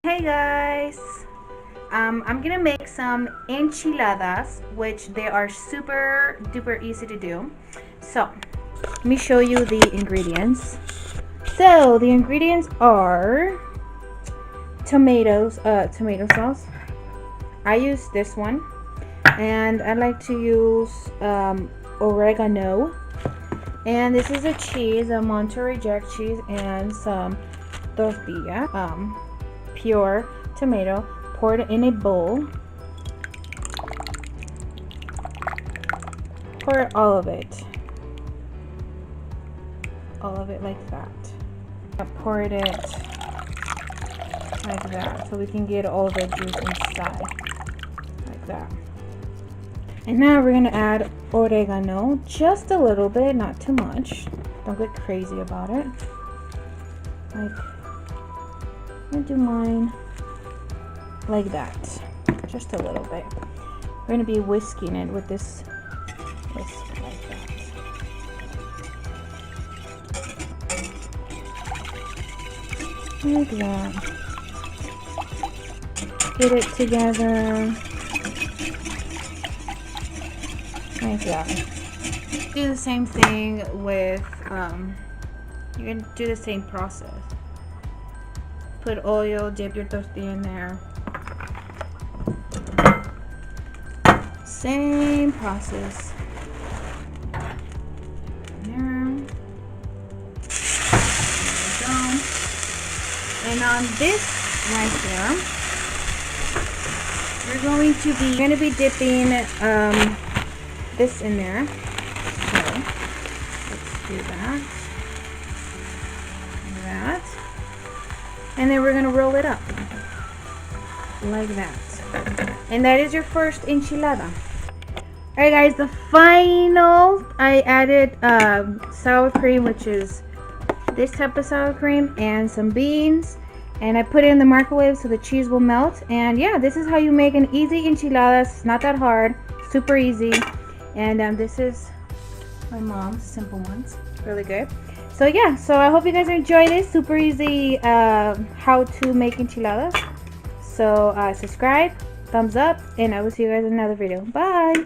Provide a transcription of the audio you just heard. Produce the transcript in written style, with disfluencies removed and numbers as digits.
Hey guys, I'm gonna make some enchiladas, which they are super duper easy to do. So let me show you the ingredients. So the ingredients are tomato sauce. I use this one, and I like to use oregano. And this is a cheese, a Monterey Jack cheese, and some tortilla, pure tomato, poured in a bowl. Pour all of it like that. I poured it like that so we can get all the juice inside, like that. And now we're gonna add oregano, just a little bit, not too much. Don't get crazy about it. Like, I'm gonna do mine like that, just a little bit. We're gonna be whisking it with this whisk like that. Like that. Get it together. Like that. Do the same thing with, you're gonna do the same process. Put oil, dip your tortilla in there. Same process. There we go. And on this right here, we're going to be dipping this in there. So let's do that. Like that. And then we're gonna roll it up like that. And that is your first enchilada. Alright guys, the final, I added sour cream, which is this type of sour cream, and some beans, and I put it in the microwave so the cheese will melt. And yeah, this is how you make an easy enchiladas. It's not that hard, super easy. And this is my mom's simple ones, really good. So yeah, so I hope you guys enjoy this super easy how to make enchiladas. So subscribe, thumbs up, and I will see you guys in another video. Bye.